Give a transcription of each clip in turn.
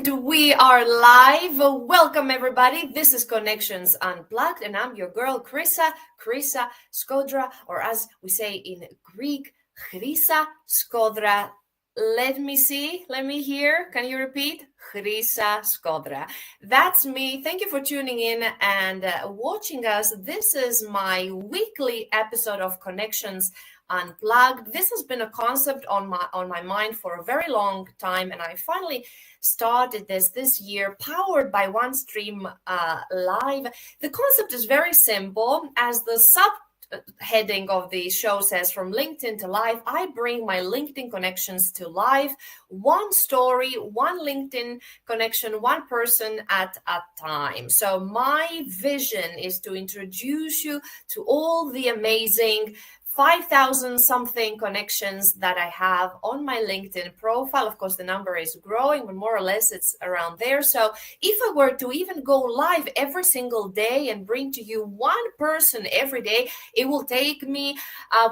And we are live. Welcome, everybody. This is Connections Unplugged, and I'm your girl, Krisa Skodra, or as we say in Greek, Krisa Skodra. Let me hear. Can you repeat? Krisa Skodra. That's me. Thank you for tuning in and watching us. This is my weekly episode of Connections Unplugged. This has been a concept on my mind for a very long time, and I finally started this year, powered by OneStream Live. The concept is very simple. As the subheading of the show says, from LinkedIn to live, I bring my LinkedIn connections to live. One story, one LinkedIn connection, one person at a time. So my vision is to introduce you to all the amazing 5,000 something connections that I have on my LinkedIn profile. Of course, the number is growing, but more or less it's around there. So if I were to even go live every single day and bring to you one person every day, it will take me,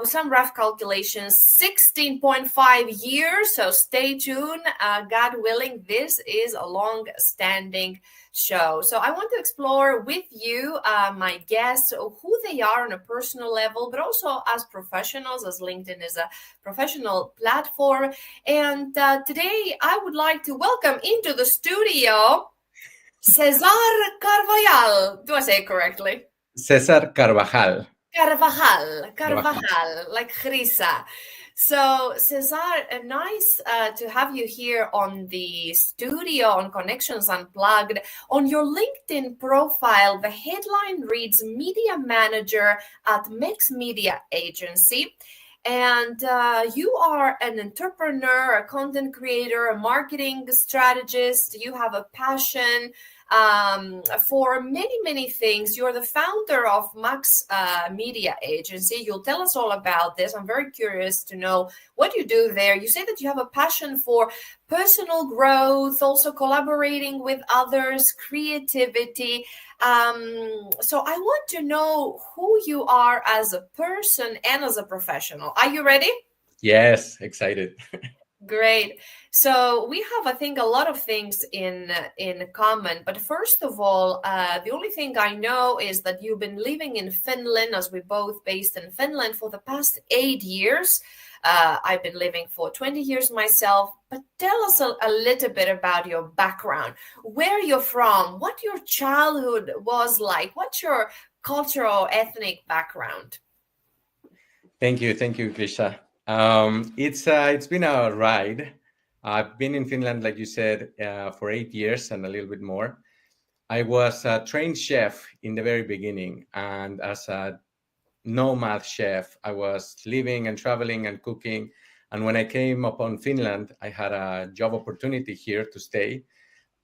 with some rough calculations, 16.5 years. So stay tuned. God willing, this is a long-standing show. So I want to explore with you, my guests, who they are on a personal level, but also as professionals, as LinkedIn is a professional platform. And today I would like to welcome into the studio Cesar Carvajal. Do I say it correctly? Cesar Carvajal. Carvajal, like Grisa. So, Cesar, nice to have you here on the studio on Connections Unplugged. On your LinkedIn profile, the headline reads Media Manager at MexMediaAgency. And you are an entrepreneur, a content creator, a marketing strategist. You have a passion for many things. You're the founder of MexMediaAgency. You'll tell us all about this. I'm very curious to know what you do there. You say that you have a passion for personal growth, also collaborating with others, creativity. So I want to know who you are as a person and as a professional. Are you ready? Yes, excited. Great. So we have, I think, a lot of things in common. But first of all, the only thing I know is that you've been living in Finland, as we both based in Finland, for the past 8 years. I've been living for 20 years myself. But tell us a little bit about your background, where you're from, what your childhood was like, what's your cultural, ethnic background? Thank you, Krisha. It's been a ride. I've been in Finland, like you said, for 8 years and a little bit more. I was a trained chef in the very beginning, and as a nomad chef, I was living and traveling and cooking. And when I came upon Finland, I had a job opportunity here to stay.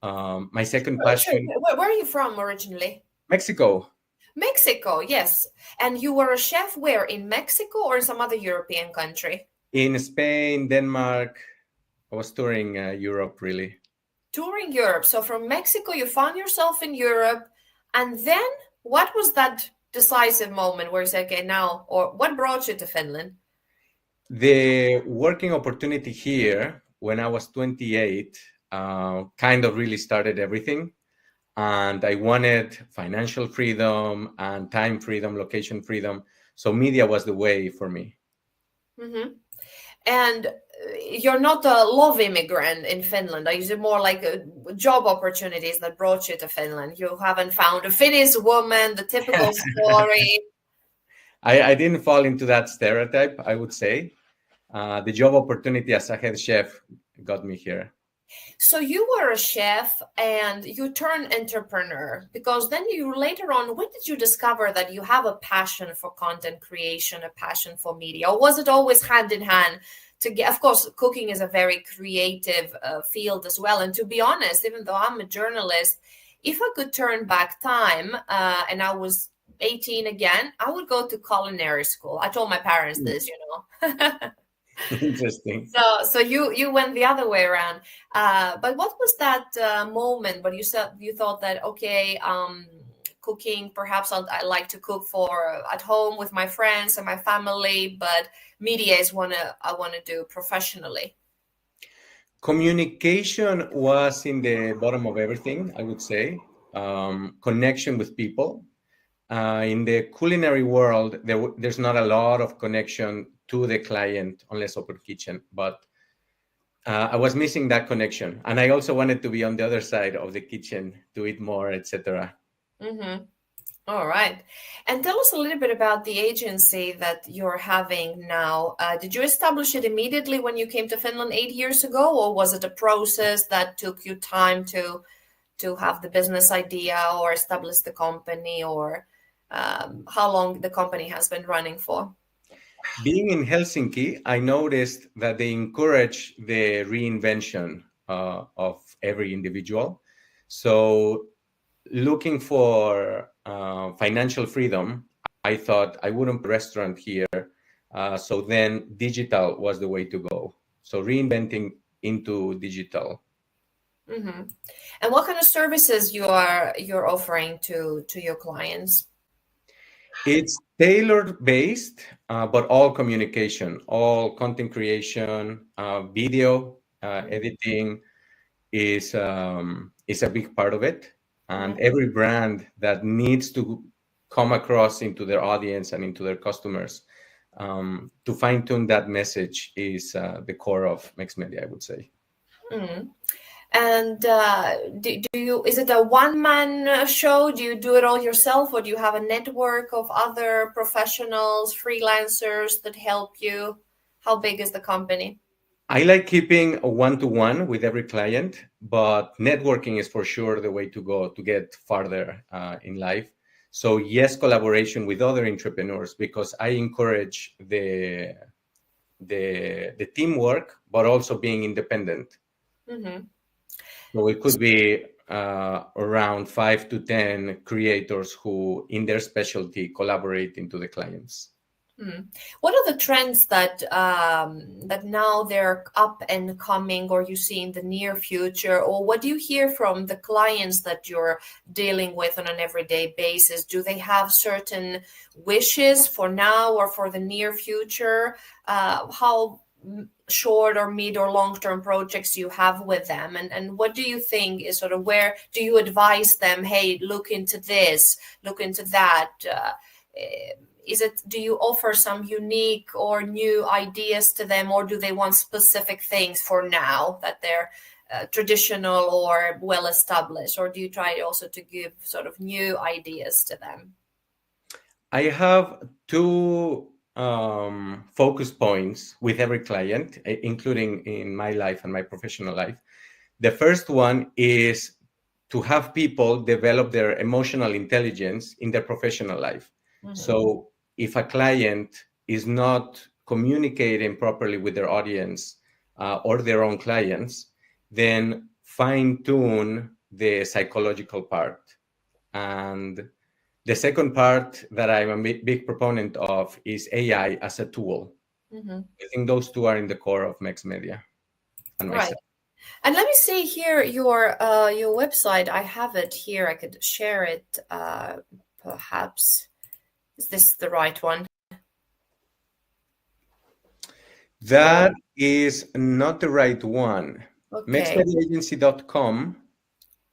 My second passion. Where are you from originally? Mexico. Mexico, yes. And you were a chef where? In Mexico or in some other European country? In Spain, Denmark. I was touring Europe, really. Touring Europe. So from Mexico, you found yourself in Europe. And then what was that decisive moment where you said, okay, now, or what brought you to Finland? The working opportunity here when I was 28 kind of really started everything. And I wanted financial freedom and time freedom, location freedom. So media was the way for me. Mm-hmm. And you're not a love immigrant in Finland. Is it more like job opportunities that brought you to Finland? You haven't found a Finnish woman, the typical story. I didn't fall into that stereotype, I would say. The job opportunity as a head chef got me here. So you were a chef and you turned entrepreneur, because then you later on, when did you discover that you have a passion for content creation, a passion for media? Or was it always hand in hand? Of course, cooking is a very creative field as well. And to be honest, even though I'm a journalist, if I could turn back time and I was 18 again, I would go to culinary school. I told my parents this, Interesting. So you went the other way around. But what was that moment when you thought that, okay, cooking, perhaps I like to cook for at home with my friends and my family, but media is I want to do professionally? Communication was in the bottom of everything, I would say. Connection with people. In the culinary world, there's not a lot of connection to the client unless open kitchen, but I was missing that connection. And I also wanted to be on the other side of the kitchen, to eat more, etc. Mm-hmm. All right. And tell us a little bit about the agency that you're having now. Did you establish it immediately when you came to Finland 8 years ago, or was it a process that took you time to have the business idea or establish the company, or how long the company has been running for? Being in Helsinki, I noticed that they encourage the reinvention of every individual. So, looking for financial freedom, I thought I wouldn't put a restaurant here. So then digital was the way to go. So reinventing into digital. Mm-hmm. And what kind of services you're offering to your clients? It's tailored based, but all communication, all content creation, video editing is a big part of it. And Mm-hmm. every brand that needs to come across into their audience and into their customers to fine tune that message is the core of MexMedia, I would say. Mm-hmm. And do you, is it a one-man show? Do you do it all yourself, or do you have a network of other professionals, freelancers that help you? How big is the company? I like keeping a one-to-one with every client, but networking is for sure the way to go to get farther in life. So yes, collaboration with other entrepreneurs, because I encourage the teamwork, but also being independent. Mm-hmm. So it could be around 5 to 10 creators who, in their specialty, collaborate into the clients. What are the trends that now they're up and coming, or you see in the near future, or what do you hear from the clients that you're dealing with on an everyday basis? Do they have certain wishes for now or for the near future? How short or mid or long-term projects you have with them, and what do you think is sort of, where do you advise them, hey, look into this, look into that? Is it, do you offer some unique or new ideas to them, or do they want specific things for now that they're traditional or well established, or do you try also to give sort of new ideas to them? I have two focus points with every client, including in my life and my professional life. The first one is to have people develop their emotional intelligence in their professional life. Mm-hmm. So if a client is not communicating properly with their audience or their own clients, then fine tune the psychological part. And the second part that I'm a big proponent of is AI as a tool. Mm-hmm. I think those two are in the core of MexMedia and Right. myself. And let me see here your website. I have it here. I could share it perhaps. Is this the right one? That is not the right one. Okay, MexMediaAgency.com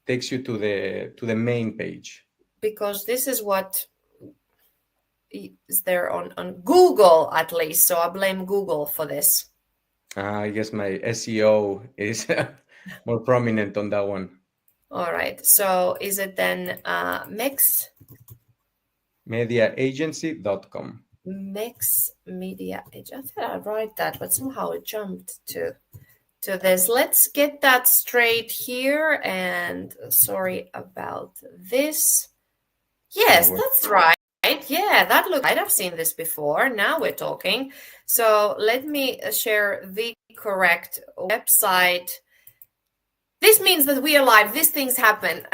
takes you to the main page. because this is what is there on Google at least. So I blame Google for this. I guess my SEO is more prominent on that one. All right. So is it then MediaAgency.com. Mex Media Agency? I thought I'd write that, but somehow it jumped to this. Let's get that straight here. And sorry about this. Yes, that's right. Yeah, that looks right. I've seen this before. Now we're talking. So let me share the correct website. This means that we are live. These things happen.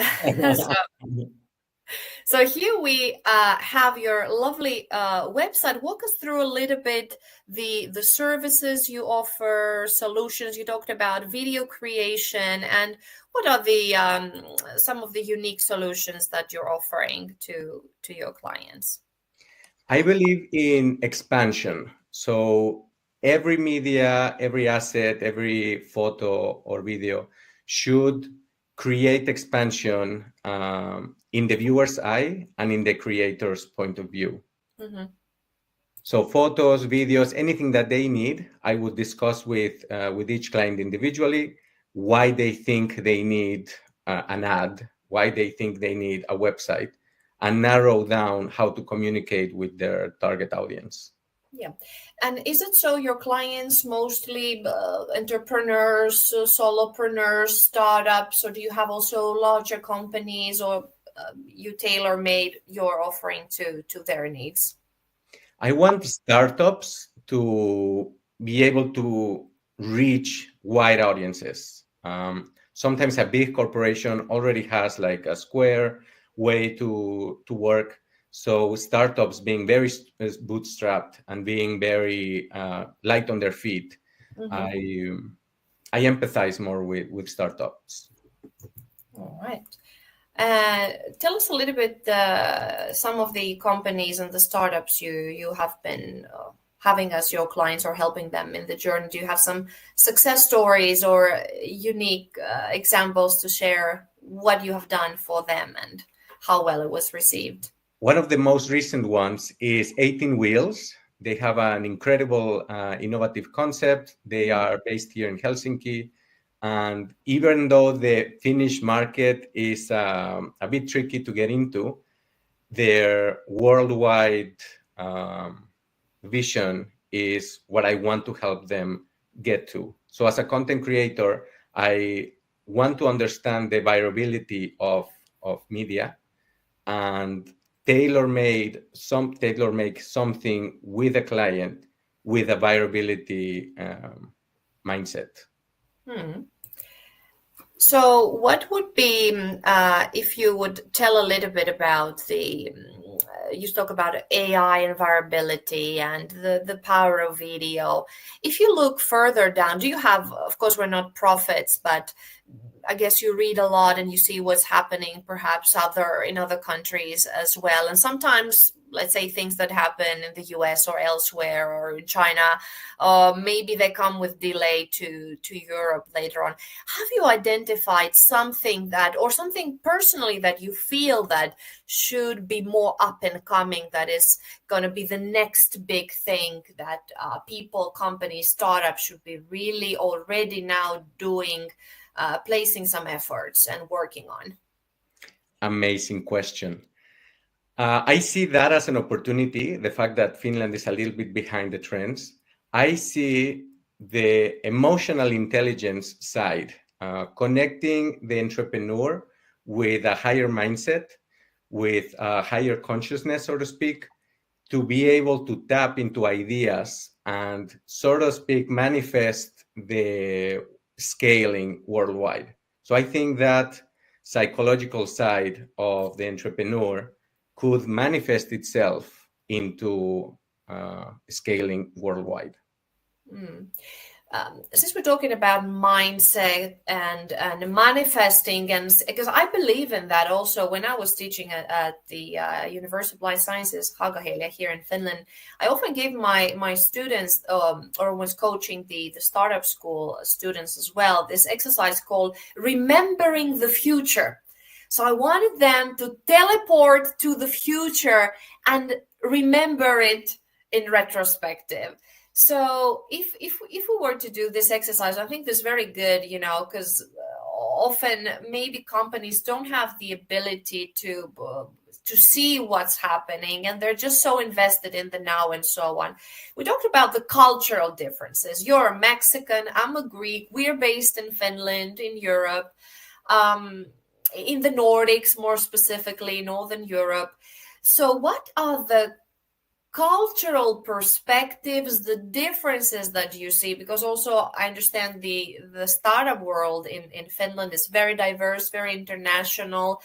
So here we have your lovely website. Walk us through a little bit the services you offer, solutions you talked about, video creation, and what are the some of the unique solutions that you're offering to your clients? I believe in expansion. So every media, every asset, every photo or video should create expansion in the viewer's eye and in the creator's point of view. Mm-hmm. So photos, videos, anything that they need, I would discuss with each client individually why they think they need an ad, why they think they need a website, and narrow down how to communicate with their target audience. Yeah. And is it so your clients mostly entrepreneurs, solopreneurs, startups, or do you have also larger companies, or you tailor-made your offering to their needs? I want startups to be able to reach wide audiences. Sometimes a big corporation already has like a square way to work. So startups being very bootstrapped and being very light on their feet, Mm-hmm. I empathize more with startups. All right. Tell us a little bit some of the companies and the startups you have been having as your clients or helping them in the journey. Do you have some success stories or unique examples to share what you have done for them and how well it was received? One of the most recent ones is 18 Wheels. They have an incredible innovative concept. They are based here in Helsinki. And even though the Finnish market is a bit tricky to get into, their worldwide vision is what I want to help them get to. So as a content creator, I want to understand the viability of media and tailor-make something with a client with a viability mindset. So, what would be if you would tell a little bit about you talk about AI and variability and the power of video. If you look further down, do you have, of course, we're not prophets, but I guess you read a lot and you see what's happening perhaps in other countries as well. And sometimes, let's say, things that happen in the US or elsewhere or in China, maybe they come with delay to Europe later on. Have you identified something or something personally that you feel that should be more up and coming, that is going to be the next big thing that people, companies, startups should be really already now doing, placing some efforts and working on? Amazing question. I see that as an opportunity, the fact that Finland is a little bit behind the trends. I see the emotional intelligence side, connecting the entrepreneur with a higher mindset, with a higher consciousness, so to speak, to be able to tap into ideas and, so to speak, manifest the scaling worldwide. So I think that psychological side of the entrepreneur could manifest itself into scaling worldwide. Since we're talking about mindset and manifesting, and because I believe in that also, when I was teaching at the University of Life Sciences, Haaga-Helia here in Finland, I often gave my students, or was coaching the startup school students as well, this exercise called Remembering the Future. So I wanted them to teleport to the future and remember it in retrospective. So if we were to do this exercise, I think this is very good, because often maybe companies don't have the ability to see what's happening, and they're just so invested in the now and so on. We talked about the cultural differences. You're a Mexican, I'm a Greek. We're based in Finland, in Europe, in the Nordics, more specifically, Northern Europe. So what are the cultural perspectives, the differences that you see? Because also I understand the startup world in Finland is very diverse, very international.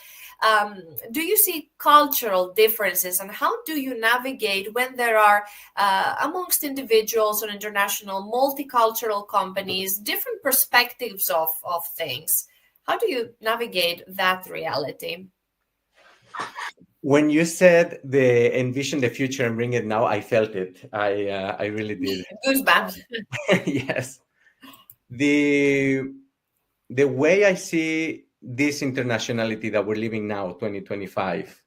Do you see cultural differences, and how do you navigate when there are amongst individuals or international multicultural companies different perspectives of things? How do you navigate that reality? When you said the envision the future and bring it now, I felt it. I really did. Goosebumps. Yes. The the way I see this internationality that we're living now, 2025,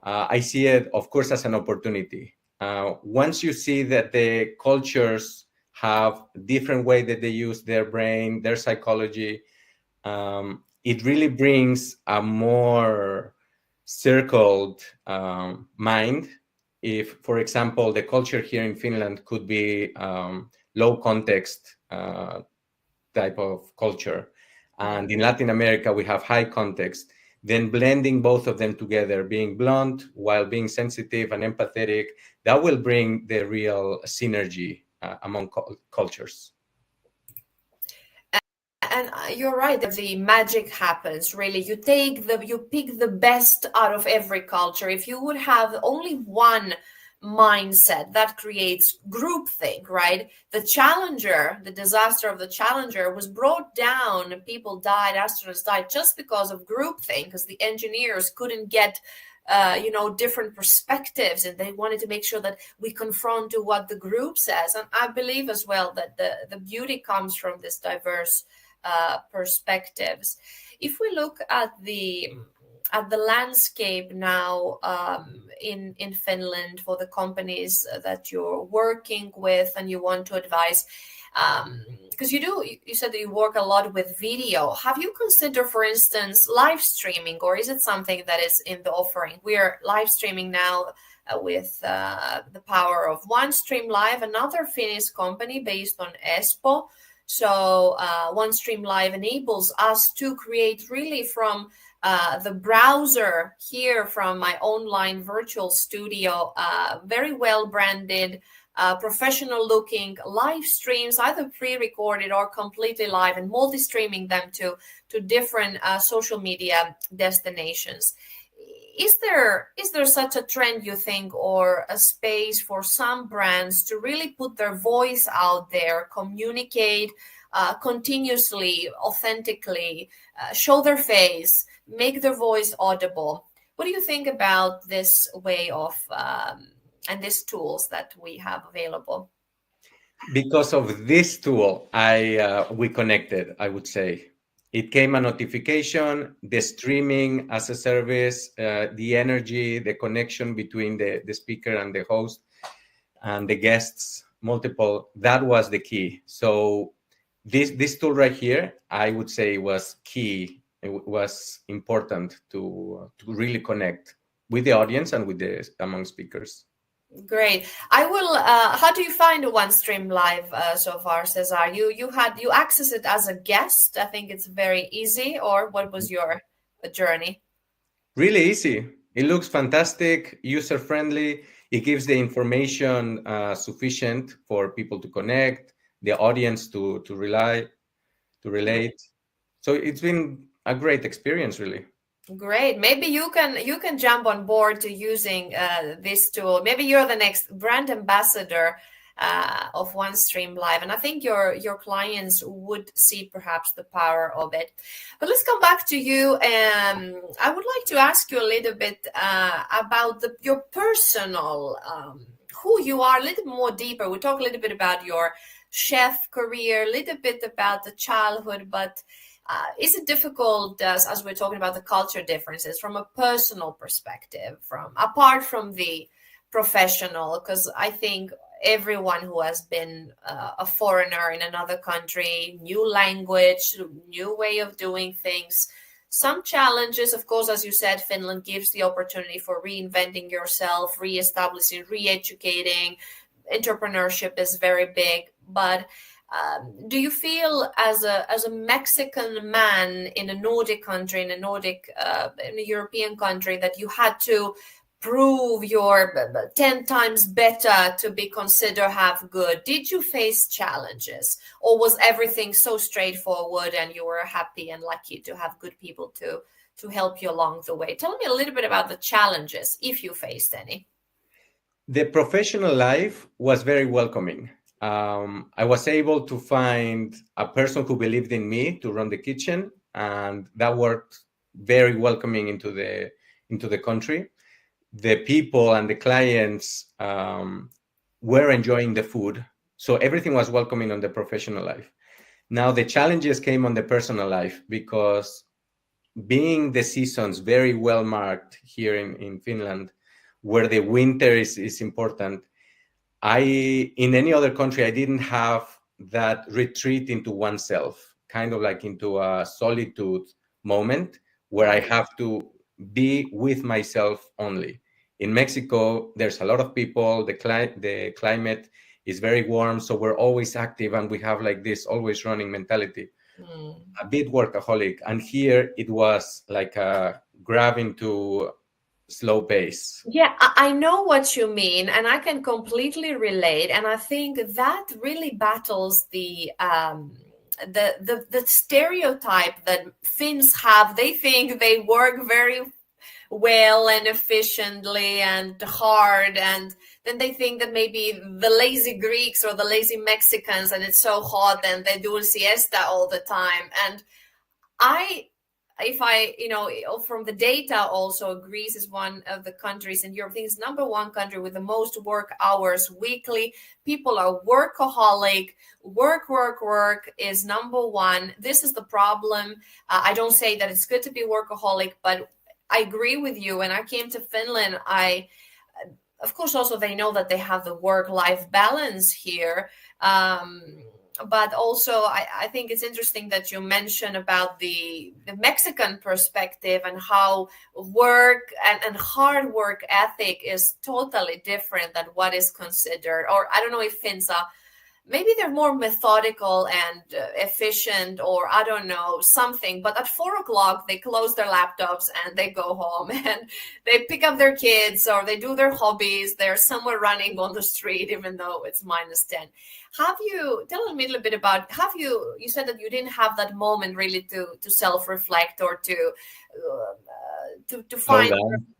I see it, of course, as an opportunity. Once you see that the cultures have different way that they use their brain, their psychology, it really brings a more circled mind. If, for example, the culture here in Finland could be low context type of culture, and in Latin America we have high context, then blending both of them together, being blunt while being sensitive and empathetic, that will bring the real synergy among cultures. And you're right, the magic happens really. You pick the best out of every culture. If you would have only one mindset, that creates groupthink, right? The disaster of the Challenger was brought down and people died, astronauts died just because of groupthink, because the engineers couldn't get different perspectives, and they wanted to make sure that we confront to what the group says. And I believe as well that the beauty comes from this diverse perspectives. If we look at the landscape now in Finland for the companies that you're working with and you want to advise, because you said that you work a lot with video. Have you considered, for instance, live streaming, or is it something that is in the offering? We are live streaming now with the power of OneStream Live, another Finnish company based on Espoo. So OneStream Live enables us to create really from the browser here from my online virtual studio, very well branded, professional looking live streams, either pre-recorded or completely live, and multi-streaming them to different social media destinations. Is there such a trend, you think, or a space for some brands to really put their voice out there, communicate continuously, authentically, show their face, make their voice audible? What do you think about this way of and these tools that we have available? Because of this tool, we connected, I would say. It came a notification, the streaming as a service, the energy, the connection between the speaker and the host and the guests, multiple, that was the key. So this tool right here, I would say, was key. It was important to really connect with the audience and with among speakers. Great. I will. How do you find OneStream Live so far, Cesar? You access it as a guest. I think it's very easy. Or what was your journey? Really easy. It looks fantastic, user friendly. It gives the information sufficient for people to connect, the audience to relate. So it's been a great experience, really. Great. Maybe you can jump on board to using this tool. Maybe you're the next brand ambassador of OneStream Live, and I think your clients would see perhaps the power of it. But let's come back to you. I would like to ask you a little bit about your personal who you are, a little more deeper. We talk a little bit about your chef career, a little bit about the childhood, but is it difficult, as we're talking about the culture differences, from a personal perspective, apart from the professional? Because I think everyone who has been a foreigner in another country, new language, new way of doing things, some challenges, of course, as you said, Finland gives the opportunity for reinventing yourself, re-establishing, re-educating. Entrepreneurship is very big, but do you feel as a Mexican man in a Nordic country, in a European country, that you had to prove you're 10 times better to be considered half good? Did you face challenges, or was everything so straightforward and you were happy and lucky to have good people to help you along the way? Tell me a little bit about the challenges, if you faced any. The professional life was very welcoming. I was able to find a person who believed in me to run the kitchen, and that worked very welcoming into the country. the people and the clients were enjoying the food. So everything was welcoming on the professional life. Now the challenges came on the personal life, because being the seasons very well marked here in Finland, where the winter is important, in any other country, I didn't have that retreat into oneself, kind of like into a solitude moment where I have to be with myself only. In Mexico, there's a lot of people, the climate is very warm, so we're always active and we have like this always running mentality, a bit workaholic. And here it was like grabbing to slow pace. Yeah, I know what you mean, and I can completely relate. And I think that really battles the stereotype that Finns have. They think they work very well and efficiently and hard, and then they think that maybe the lazy Greeks or the lazy Mexicans, and it's so hot and they do siesta all the time. And if I, from the data also, Greece is one of the countries in Europe. I think it's number one country with the most work hours weekly. People are workaholic. Work is number one. This is the problem. I don't say that it's good to be workaholic, but I agree with you. When I came to Finland, of course, also they know that they have the work-life balance here. But also, I think it's interesting that you mention about the Mexican perspective and how work and hard work ethic is totally different than what is considered. Or I don't know if Finns are, maybe they're more methodical and efficient, or I don't know, something. But at 4 o'clock, they close their laptops and they go home and they pick up their kids or they do their hobbies. They're somewhere running on the street, even though it's -10. Tell me a little bit about, you said that you didn't have that moment really to self-reflect or to find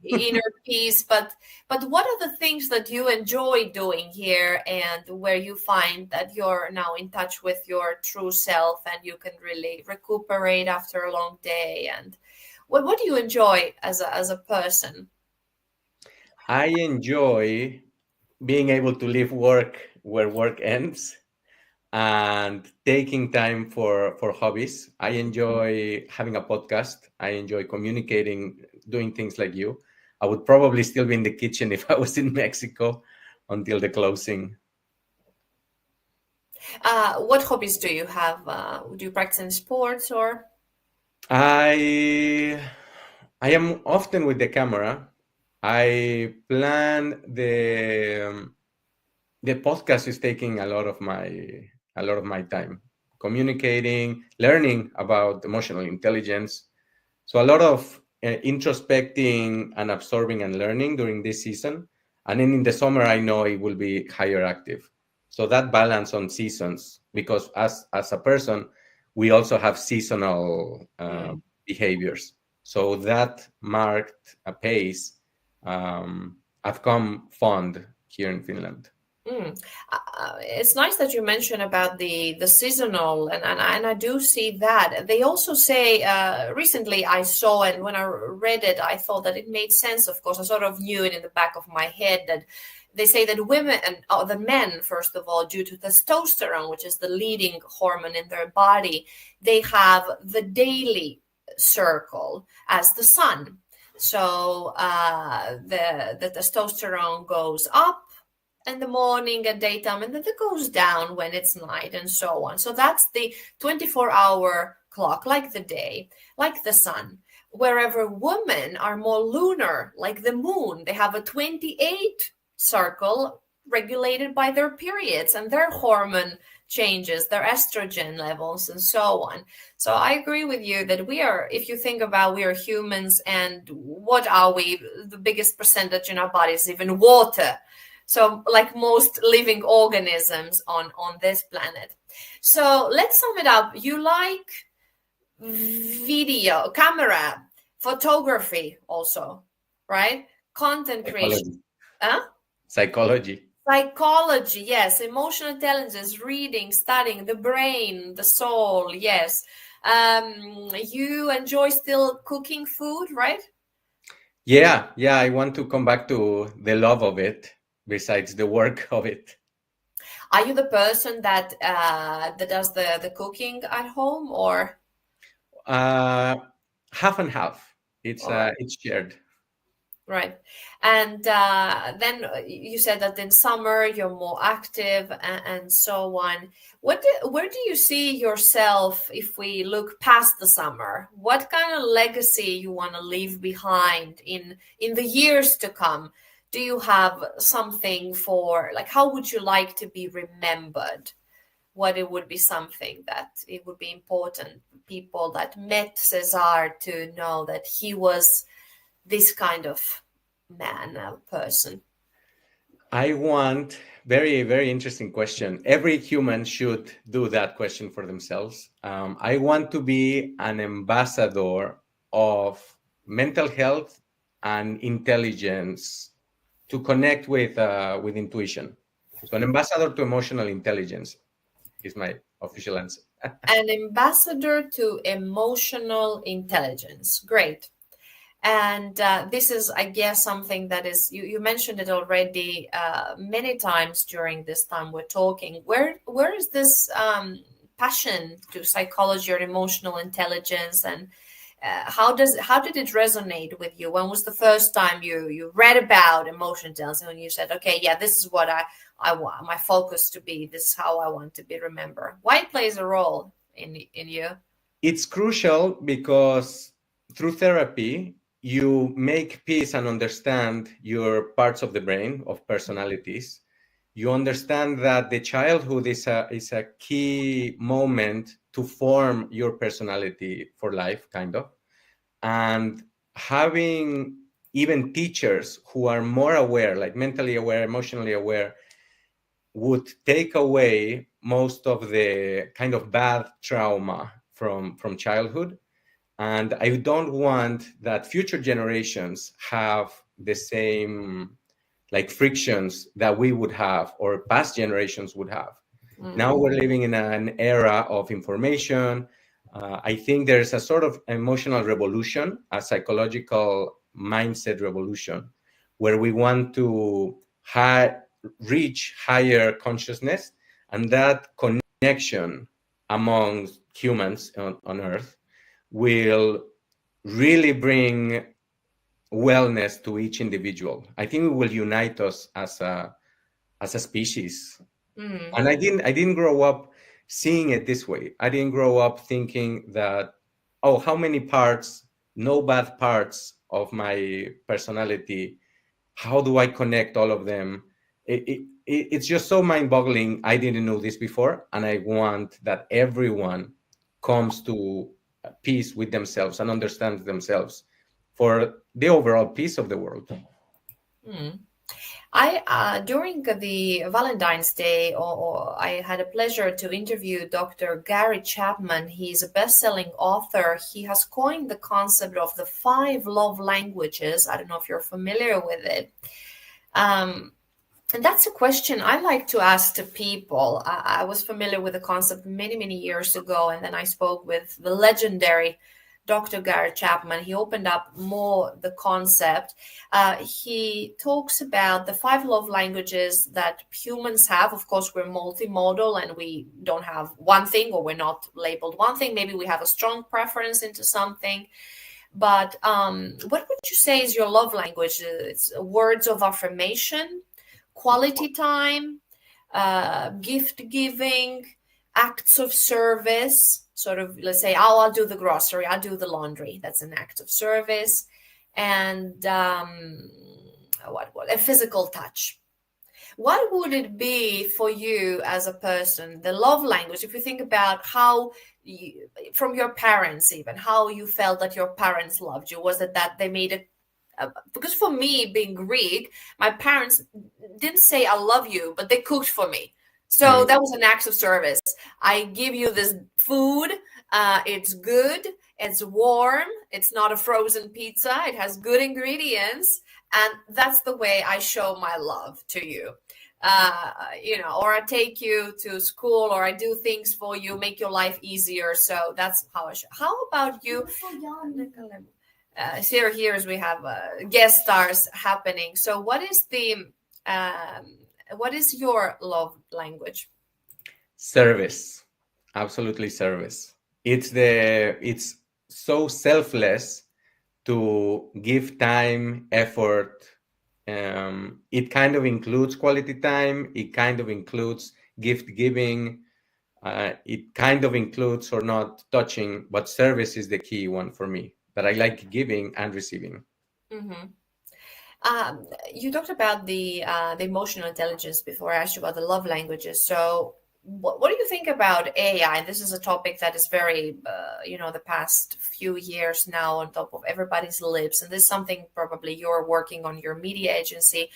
inner peace, but what are the things that you enjoy doing here, and where you find that you're now in touch with your true self and you can really recuperate after a long day? And what do you enjoy as a person? I enjoy being able to leave work where work ends and taking time for hobbies. I enjoy having a podcast. I enjoy communicating, doing things like you. I would probably still be in the kitchen if I was in Mexico until the closing. What hobbies do you have? Do you practice in sports or? I am often with the camera. I plan the podcast is taking a lot of my time, communicating, learning about emotional intelligence. So a lot of introspecting and absorbing and learning during this season. And then in the summer, I know it will be higher active. So that balance on seasons, because as a person, we also have seasonal behaviors. So that marked a pace I've come fond here in Finland. It's nice that you mentioned about the seasonal, and I do see that. They also say, recently I saw, and when I read it, I thought that it made sense. Of course, I sort of knew it in the back of my head, that they say that women and the men, first of all, due to testosterone, which is the leading hormone in their body, they have the daily circle as the sun. So the testosterone goes up in the morning and daytime, and then it goes down when it's night, and so on. So that's the 24-hour clock, like the day, like the sun. Wherever women are more lunar, like the moon, they have a 28 circle regulated by their periods and their hormone changes, their estrogen levels, and so on. So I agree with you that if you think about, we are humans, and what are we? The biggest percentage in our body is even water. So like most living organisms on this planet. So let's sum it up. You like video, camera, photography also, right? Content creation. Psychology. Psychology, yes. Emotional intelligence, reading, studying, the brain, the soul, yes. You enjoy still cooking food, right? Yeah, I want to come back to the love of it besides the work of it. Are you the person that does the cooking at home, or Uh, Half and half. all right? It's shared. Right. And then you said that in summer you're more active and so on. Where do you see yourself if we look past the summer? What kind of legacy you want to leave behind in the years to come? Do you have something for, like, how would you like to be remembered? What it would be something that it would be important people that met Cesar to know that he was this kind of man, a person? I want very, very interesting question. Every human should do that question for themselves. I want to be an ambassador of mental health and intelligence to connect with intuition. So, an ambassador to emotional intelligence is my official answer. An ambassador to emotional intelligence. Great. And this is, I guess, something that is, you mentioned it already many times during this time we're talking. Where is this passion to psychology or emotional intelligence, and how did it resonate with you? When was the first time you read about emotional intelligence and you said, okay, yeah, this is what I want my focus to be. This is how I want to be remembered. Why it plays a role in you? It's crucial because through therapy, you make peace and understand your parts of the brain, of personalities. You understand that the childhood is a key moment to form your personality for life, kind of. And having even teachers who are more aware, like mentally aware, emotionally aware, would take away most of the kind of bad trauma from childhood. And I don't want that future generations have the same like frictions that we would have or past generations would have. Now we're living in an era of information. I think there's a sort of emotional revolution, a psychological mindset revolution, where we want to reach higher consciousness, and that connection among humans on Earth will really bring wellness to each individual. I think it will unite us as a species. Mm. And I didn't grow up seeing it this way. I didn't grow up thinking that, oh, how many parts, no bad parts of my personality, how do I connect all of them? It's just so mind-boggling. I didn't know this before, and I want that everyone comes to peace with themselves and understands themselves for the overall peace of the world. Mm. I during the Valentine's Day, or I had a pleasure to interview Dr. Gary Chapman. He's a best-selling author. He has coined the concept of the five love languages. I don't know if you're familiar with it. Um, and that's a question I like to ask to people. I was familiar with the concept many, many years ago, and then I spoke with the legendary Dr. Gary Chapman. He opened up more the concept. He talks about the five love languages that humans have. Of course, we're multimodal and we don't have one thing, or we're not labeled one thing. Maybe we have a strong preference into something. But what would you say is your love language? It's words of affirmation, quality time, gift giving, acts of service. Sort of, let's say, oh, I'll do the grocery, I'll do the laundry. That's an act of service. And what a physical touch. What would it be for you as a person, the love language, if you think about how you, from your parents, even how you felt that your parents loved you? Was it that they made it? Because for me, being Greek, my parents didn't say I love you, but they cooked for me. So Mm. that was an act of service. I give you this food. It's good. It's warm. It's not a frozen pizza. It has good ingredients. And that's the way I show my love to you. Or I take you to school, or I do things for you, make your life easier. So that's how I show. How about you? here as we have guest stars happening. So what is your love language? Service, absolutely service. It's so selfless to give time, effort. It kind of includes quality time. It kind of includes gift giving. It kind of includes or not touching, but service is the key one for me. That I like giving and receiving. Mm-hmm. You talked about the emotional intelligence before. I asked you about the love languages. So, what do you think about AI? This is a topic that is very, the past few years now on top of everybody's lips, and this is something probably you're working on your media agency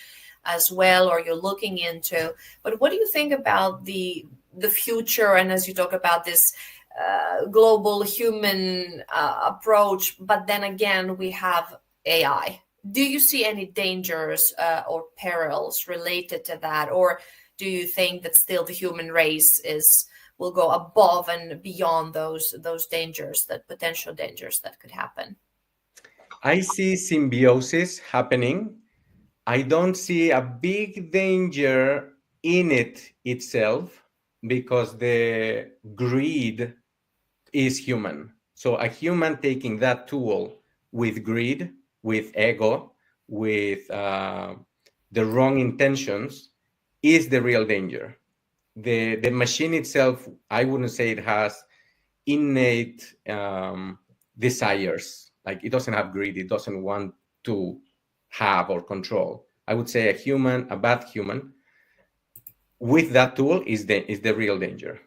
as well, or you're looking into. But what do you think about the future? And as you talk about this global human approach, but then again we have AI. Do you see any dangers or perils related to that, or do you think that still the human race will go above and beyond those dangers, that potential dangers that could happen? I see symbiosis happening. I don't see a big danger in it itself because the greed is human. So a human taking that tool with greed, with ego, with the wrong intentions is the real danger. The machine itself, I wouldn't say it has innate desires. Like it doesn't have greed. It doesn't want to have or control. I would say a bad human with that tool is the real danger.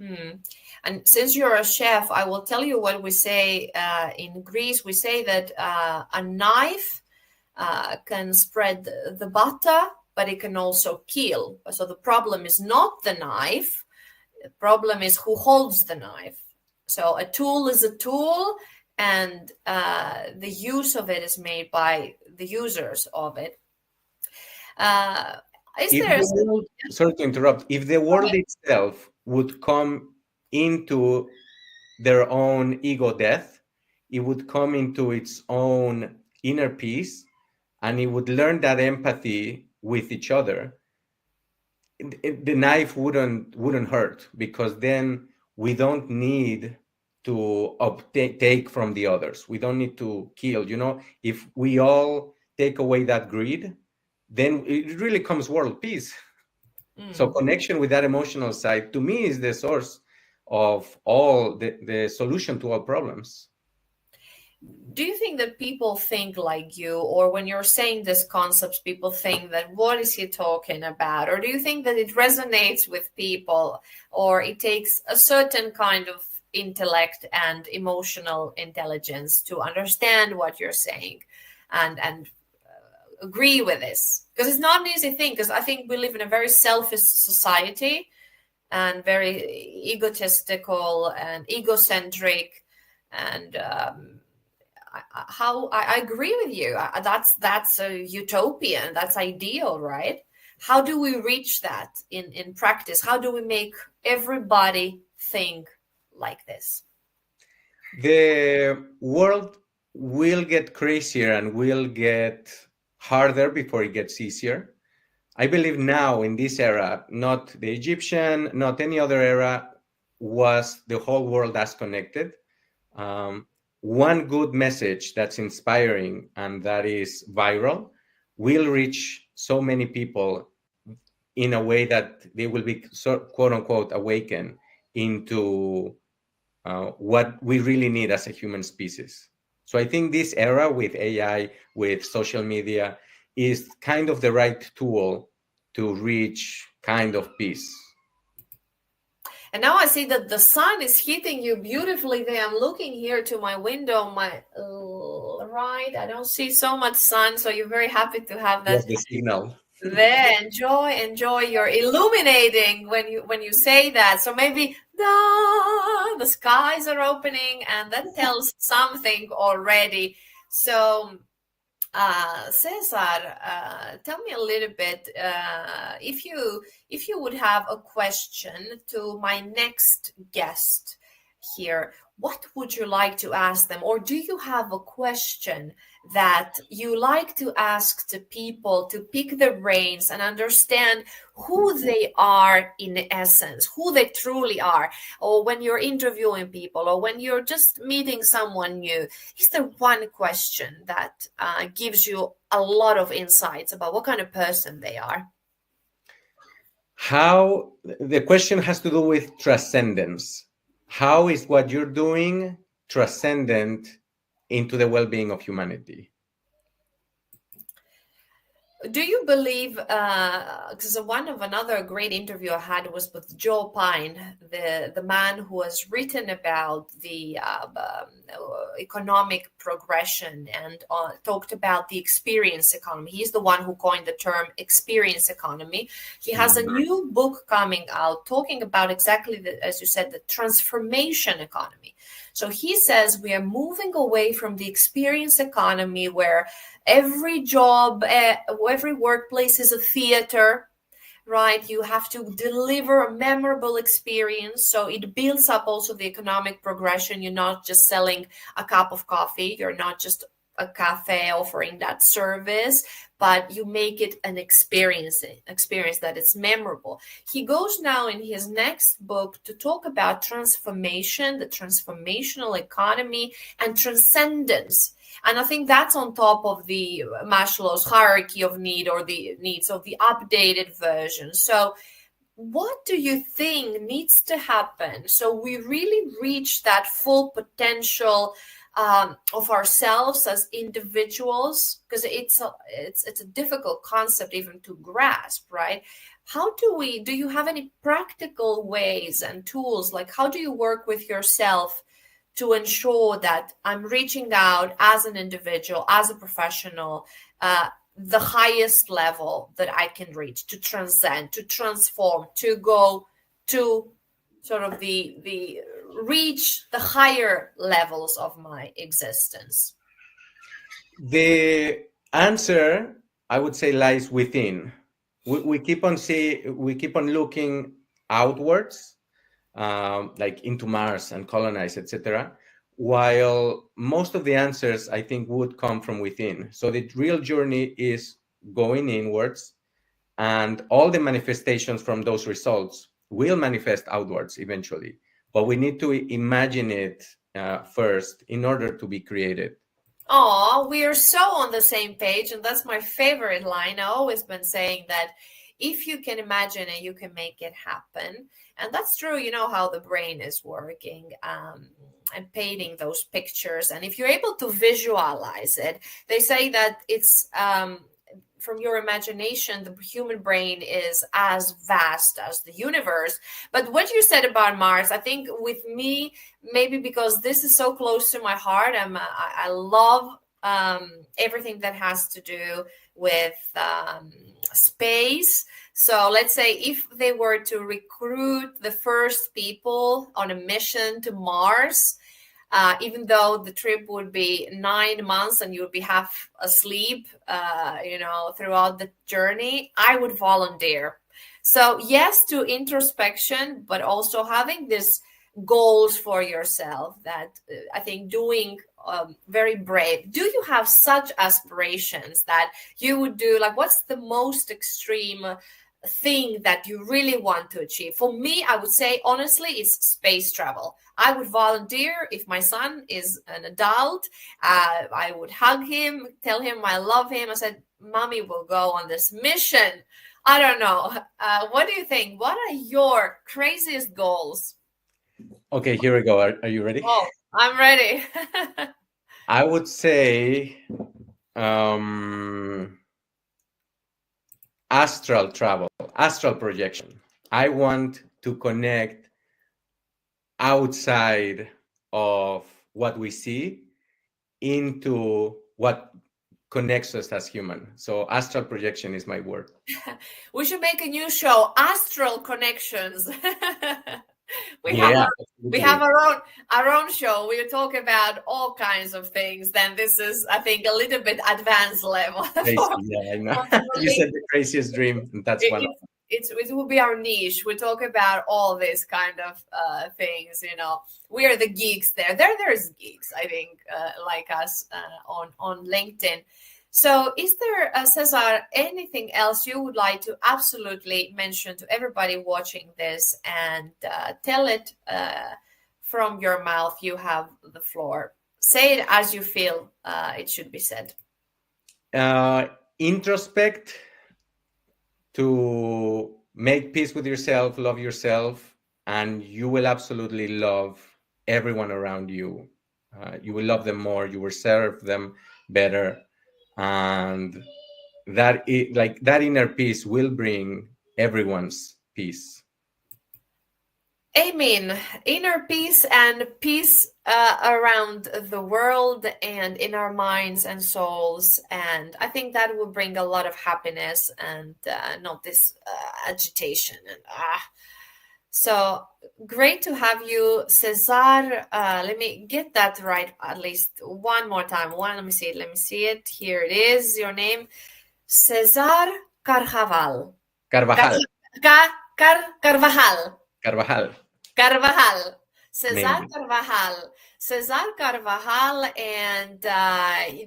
Mm. And since you're a chef, I will tell you what we say in Greece. We say that a knife can spread the butter, but it can also kill. So the problem is not the knife. The problem is who holds the knife. So a tool is a tool, and the use of it is made by the users of it. Sorry to interrupt. If the world itself would come into their own ego death, it would come into its own inner peace, and it would learn that empathy with each other. The knife wouldn't hurt, because then we don't need to take from the others. We don't need to kill. If we all take away that greed, then it really comes world peace. So connection with that emotional side, to me, is the source of all the solution to all problems. Do you think that people think like you, or when you're saying these concepts, people think that what is he talking about? Or do you think that it resonates with people, or it takes a certain kind of intellect and emotional intelligence to understand what you're saying and agree with this? Because it's not an easy thing, because I think we live in a very selfish society and very egotistical and egocentric, and how I agree with you. That's a utopian, that's ideal, right? How do we reach that in practice? How do we make everybody think like this? The world will get crazier and will get harder before it gets easier. I believe now in this era, not the Egyptian, not any other era, was the whole world as connected. One good message that's inspiring and that is viral will reach so many people in a way that they will be, quote unquote, awakened into what we really need as a human species. So I think this era with AI, with social media, is kind of the right tool to reach kind of peace. And now I see that the sun is hitting you beautifully there. I'm looking here to my window, my right. I don't see so much sun, so you're very happy to have that. Yes, the signal. There, enjoy. You're illuminating when you say that. So maybe the skies are opening, and that tells something already. So Cesar, tell me a little bit, if you would have a question to my next guest here, what would you like to ask them? Or do you have a question that you like to ask to people to pick their brains and understand who they are in essence, who they truly are? Or when you're interviewing people, or when you're just meeting someone new, is there one question that gives you a lot of insights about what kind of person they are? How the question has to do with transcendence. How is what you're doing transcendent into the well-being of humanity? Do you believe, because another great interview I had was with Joe Pine, the man who has written about the economic progression and talked about the experience economy. He's the one who coined the term experience economy. He has a new book coming out talking about exactly, as you said, the transformation economy. So he says we are moving away from the experience economy where every job, every workplace is a theater, right? You have to deliver a memorable experience. So it builds up also the economic progression. You're not just selling a cup of coffee. You're not just a cafe offering that service, but you make it an experience that it's memorable. He goes now in his next book to talk about transformation, the transformational economy, and transcendence. And I think that's on top of the Maslow's hierarchy of need, or the needs of the updated version. So what do you think needs to happen so we really reach that full potential of ourselves as individuals? Because it's a difficult concept even to grasp, right? How do you have any practical ways and tools? Like, how do you work with yourself to ensure that I'm reaching out as an individual, as a professional, the highest level that I can reach, to transcend, to transform, to go to sort of the reach the higher levels of my existence? The answer, I would say, lies within. We keep on looking outwards, like into Mars and colonize, etc. While most of the answers, I think, would come from within. So the real journey is going inwards, and all the manifestations from those results will manifest outwards eventually. But we need to imagine it first in order to be created. Oh, we are so on the same page. And that's my favorite line. I've always been saying that if you can imagine it, you can make it happen. And that's true. You know how the brain is working and painting those pictures. And if you're able to visualize it, they say that it's from your imagination, the human brain is as vast as the universe. But what you said about Mars, I think with me, maybe because this is so close to my heart, I love everything that has to do with space. So let's say if they were to recruit the first people on a mission to Mars, even though the trip would be 9 months and you would be half asleep, throughout the journey, I would volunteer. So yes, to introspection, but also having these goals for yourself that I think doing very brave. Do you have such aspirations that you would do? Like, what's the most extreme thing that you really want to achieve? For me, I would say, honestly, it's space travel. I would volunteer. If my son is an adult, I would hug him, tell him I love him. I said, Mommy will go on this mission. I don't know. What do you think? What are your craziest goals? Okay, here we go. Are you ready? Oh, I'm ready. I would say astral travel, astral projection. I want to connect outside of what we see into what connects us as human. So astral projection is my word. We should make a new show, Astral Connections. We have our own show. We talk about all kinds of things. Then this is, I think, a little bit advanced level. Crazy, yeah, I know. You said the craziest dream, and that's one of them. it will be our niche. We talk about all these kind of things. We are the geeks there. There's geeks, I think, like us on LinkedIn. So is there, Cesar, anything else you would like to absolutely mention to everybody watching this, and tell it from your mouth? You have the floor. Say it as you feel it should be said. Introspect, to make peace with yourself, love yourself, and you will absolutely love everyone around you. You will love them more. You will serve them better, and that inner peace will bring everyone's peace. Amen. Inner peace and peace around the world and in our minds and souls. And I think that will bring a lot of happiness and not this agitation. So great to have you, Cesar. Let me get that right at least one more time. Let me see it. Here it is. Your name, Cesar Carvajal. Carvajal. Carvajal. Carvajal. Cesar Carvajal. Cesar Carvajal, and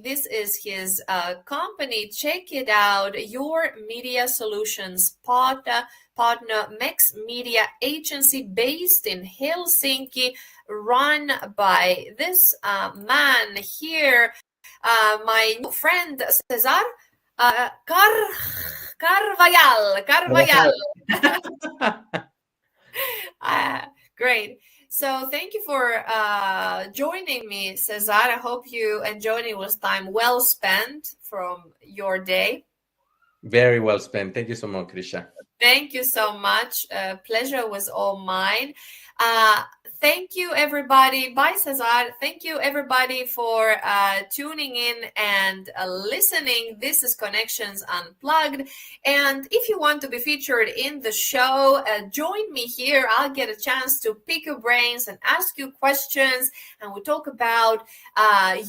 this is his company. Check it out. Your Media Solutions partner, MexMediaAgency, based in Helsinki, run by this man here, my new friend Cesar Carvajal. Great. So thank you for joining me, Cesar. I hope you enjoyed it. It was time well spent from your day. Very well spent. Thank you so much, Krisha. Thank you so much. Pleasure was all mine. Thank you, everybody. Bye, Cesar. Thank you, everybody, for tuning in and listening. This is Connections Unplugged. And if you want to be featured in the show, join me here. I'll get a chance to pick your brains and ask you questions. And we'll talk about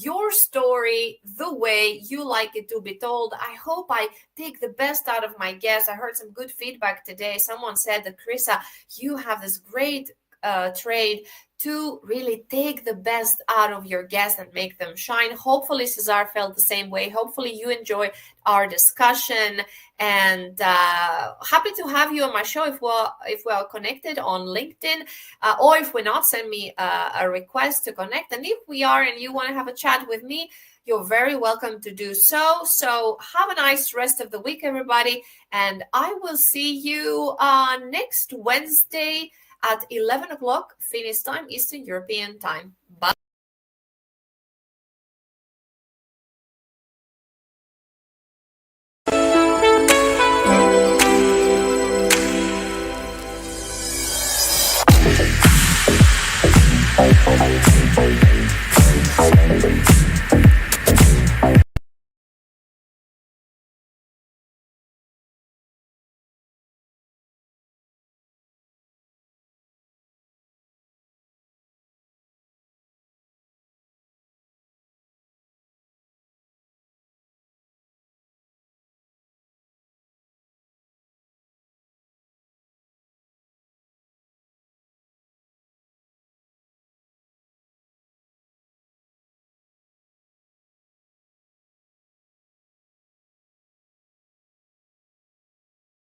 your story the way you like it to be told. I hope I take the best out of my guests. I heard some good feedback today. Someone said that, Krisa, you have this great trade to really take the best out of your guests and make them shine. Hopefully Cesar felt the same way. Hopefully you enjoyed our discussion, and happy to have you on my show. If we are connected on LinkedIn, or if we're not, send me a request to connect. And if we are and you want to have a chat with me, you're very welcome to do so. So have a nice rest of the week, everybody, and I will see you next Wednesday at 11 o'clock Finnish time, Eastern European time. Bye.